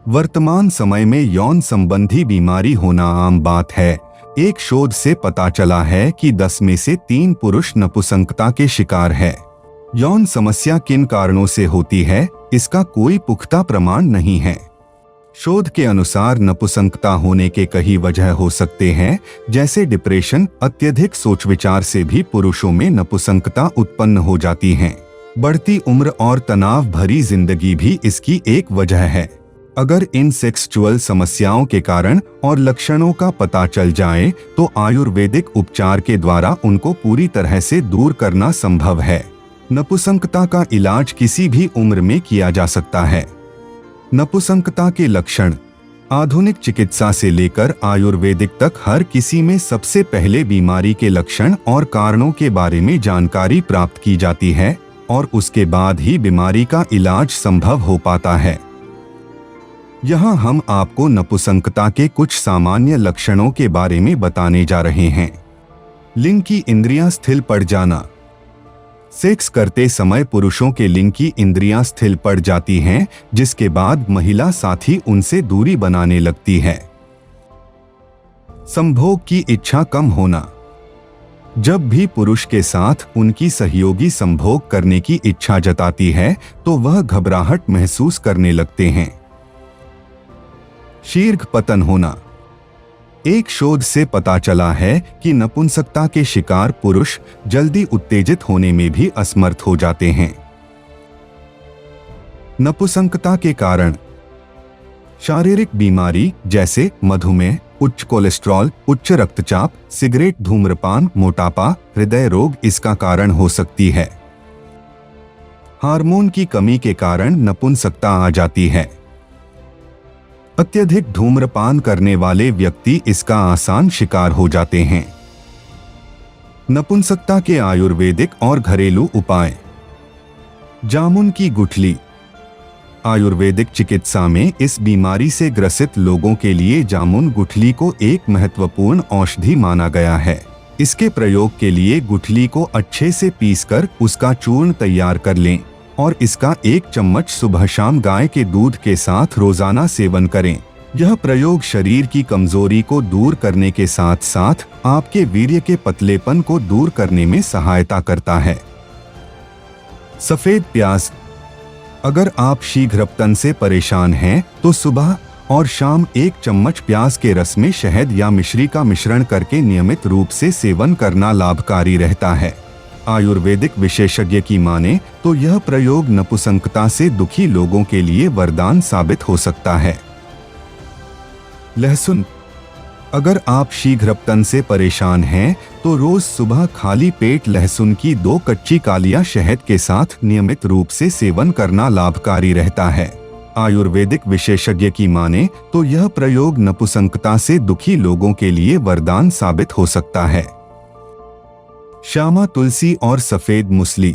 वर्तमान समय में यौन संबंधी बीमारी होना आम बात है। एक शोध से पता चला है कि 10 में से 3 पुरुष नपुंसकता के शिकार है। यौन समस्या किन कारणों से होती है, इसका कोई पुख्ता प्रमाण नहीं है। शोध के अनुसार नपुंसकता होने के कई वजह हो सकते हैं, जैसे डिप्रेशन, अत्यधिक सोच विचार से भी पुरुषों में नपुंसकता उत्पन्न हो जाती है। बढ़ती उम्र और तनाव भरी जिंदगी भी इसकी एक वजह है। अगर इन सेक्सुअल समस्याओं के कारण और लक्षणों का पता चल जाए तो आयुर्वेदिक उपचार के द्वारा उनको पूरी तरह से दूर करना संभव है। नपुंसकता का इलाज किसी भी उम्र में किया जा सकता है। नपुंसकता के लक्षण। आधुनिक चिकित्सा से लेकर आयुर्वेदिक तक हर किसी में सबसे पहले बीमारी के लक्षण और कारणों के बारे में जानकारी प्राप्त की जाती है और उसके बाद ही बीमारी का इलाज संभव हो पाता है। यहाँ हम आपको नपुंसकता के कुछ सामान्य लक्षणों के बारे में बताने जा रहे हैं। लिंग की इंद्रियां स्थिर पड़ जाना। सेक्स करते समय पुरुषों के लिंग की इंद्रियां स्थिर पड़ जाती हैं, जिसके बाद महिला साथी उनसे दूरी बनाने लगती है। संभोग की इच्छा कम होना। जब भी पुरुष के साथ उनकी सहयोगी संभोग करने की इच्छा जताती है तो वह घबराहट महसूस करने लगते हैं। शीघ्र पतन होना। एक शोध से पता चला है कि नपुंसकता के शिकार पुरुष जल्दी उत्तेजित होने में भी असमर्थ हो जाते हैं। नपुंसकता के कारण। शारीरिक बीमारी जैसे मधुमेह, उच्च कोलेस्ट्रॉल, उच्च रक्तचाप, सिगरेट, धूम्रपान, मोटापा, हृदय रोग इसका कारण हो सकती है। हार्मोन की कमी के कारण नपुंसकता आ जाती है। अत्यधिक धूम्रपान करने वाले व्यक्ति इसका आसान शिकार हो जाते हैं। नपुंसकता के आयुर्वेदिक और घरेलू उपाय। जामुन की गुठली। आयुर्वेदिक चिकित्सा में इस बीमारी से ग्रसित लोगों के लिए जामुन गुठली को एक महत्वपूर्ण औषधि माना गया है। इसके प्रयोग के लिए गुठली को अच्छे से पीसकर उसका चूर्ण तैयार कर लें और इसका 1 चम्मच सुबह शाम गाय के दूध के साथ रोजाना सेवन करें। यह प्रयोग शरीर की कमजोरी को दूर करने के साथ साथ आपके वीर्य के पतलेपन को दूर करने में सहायता करता है। सफेद प्याज। अगर आप शीघ्रपतन से परेशान हैं तो सुबह और शाम 1 चम्मच प्याज के रस में शहद या मिश्री का मिश्रण करके नियमित रूप से सेवन करना लाभकारी रहता है। आयुर्वेदिक विशेषज्ञ की माने तो यह प्रयोग नपुंसकता से दुखी लोगों के लिए वरदान साबित हो सकता है। लहसुन। अगर आप शीघ्रपतन से परेशान हैं तो रोज सुबह खाली पेट लहसुन की 2 कच्ची कालियां शहद के साथ नियमित रूप से सेवन करना लाभकारी रहता है। आयुर्वेदिक विशेषज्ञ की माने तो यह प्रयोग नपुंसकता से दुखी लोगों के लिए वरदान साबित हो सकता है। श्यामा तुलसी और सफेद मूसली।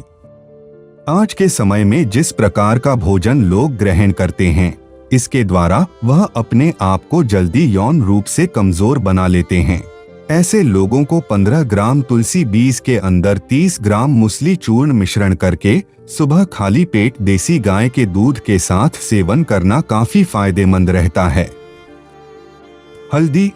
आज के समय में जिस प्रकार का भोजन लोग ग्रहण करते हैं, इसके द्वारा वह अपने आप को जल्दी यौन रूप से कमजोर बना लेते हैं। ऐसे लोगों को 15 ग्राम तुलसी बीज के अंदर 30 ग्राम मूसली चूर्ण मिश्रण करके सुबह खाली पेट देसी गाय के दूध के साथ सेवन करना काफी फायदेमंद रहता है। हल्दी।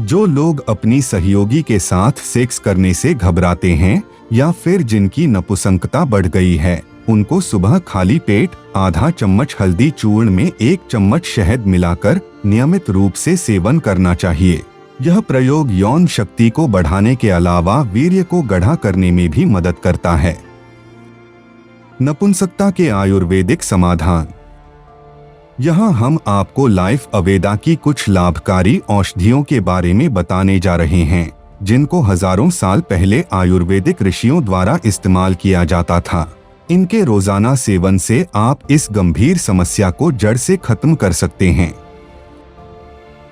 जो लोग अपनी सहयोगी के साथ सेक्स करने से घबराते हैं या फिर जिनकी नपुंसकता बढ़ गई है, उनको सुबह खाली पेट आधा चम्मच हल्दी चूर्ण में 1 चम्मच शहद मिलाकर नियमित रूप से सेवन करना चाहिए। यह प्रयोग यौन शक्ति को बढ़ाने के अलावा वीर्य को गढ़ा करने में भी मदद करता है। नपुंसकता के आयुर्वेदिक समाधान। यहाँ हम आपको लाइफ अवेदा की कुछ लाभकारी औषधियों के बारे में बताने जा रहे हैं, जिनको हजारों साल पहले आयुर्वेदिक ऋषियों द्वारा इस्तेमाल किया जाता था। इनके रोजाना सेवन से आप इस गंभीर समस्या को जड़ से खत्म कर सकते हैं।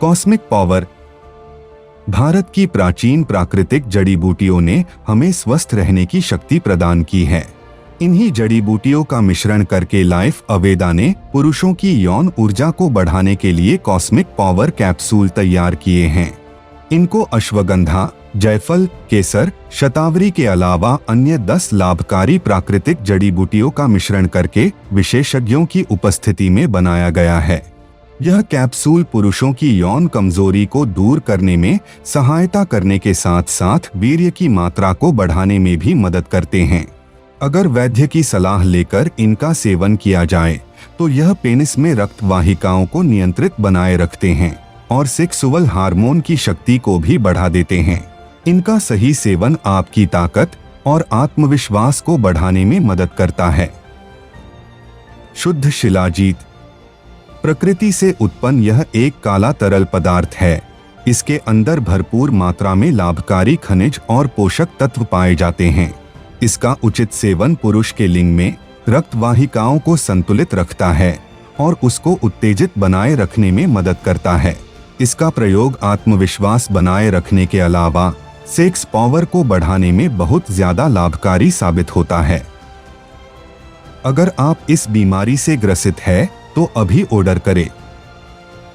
Cosmic power. भारत की प्राचीन प्राकृतिक जड़ी बूटियों ने हमें स्वस्थ रहने की शक्ति प्रदान की है। इन्हीं जड़ी बूटियों का मिश्रण करके लाइफ अवेदा ने पुरुषों की यौन ऊर्जा को बढ़ाने के लिए कॉस्मिक पावर कैप्सूल तैयार किए हैं। इनको अश्वगंधा, जायफल, केसर, शतावरी के अलावा अन्य 10 लाभकारी प्राकृतिक जड़ी बूटियों का मिश्रण करके विशेषज्ञों की उपस्थिति में बनाया गया है। यह कैप्सूल पुरुषों की यौन कमजोरी को दूर करने में सहायता करने के साथ साथ वीर्य की मात्रा को बढ़ाने में भी मदद करते हैं। अगर वैद्य की सलाह लेकर इनका सेवन किया जाए तो यह पेनिस में रक्त वाहिकाओं को नियंत्रित बनाए रखते हैं और सेक्सुअल हार्मोन की शक्ति को भी बढ़ा देते हैं। इनका सही सेवन आपकी ताकत और आत्मविश्वास को बढ़ाने में मदद करता है। शुद्ध शिलाजीत। प्रकृति से उत्पन्न यह एक काला तरल पदार्थ है। इसके अंदर भरपूर मात्रा में लाभकारी खनिज और पोषक तत्व पाए जाते हैं। इसका उचित सेवन पुरुष के लिंग में रक्त वाहिकाओं को संतुलित रखता है और उसको उत्तेजित बनाए रखने में मदद करता है। इसका प्रयोग आत्मविश्वास बनाए रखने के अलावा सेक्स पावर को बढ़ाने में बहुत ज्यादा लाभकारी साबित होता है। अगर आप इस बीमारी से ग्रसित है तो अभी ऑर्डर करें।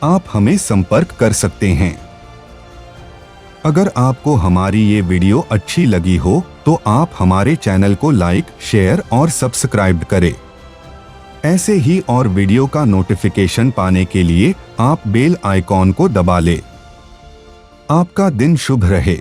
आप हमें संपर्क कर सकते हैं। अगर आपको हमारी ये वीडियो अच्छी लगी हो तो आप हमारे चैनल को लाइक, शेयर और सब्सक्राइब करें। ऐसे ही और वीडियो का नोटिफिकेशन पाने के लिए आप बेल आइकॉन को दबा लें। आपका दिन शुभ रहे।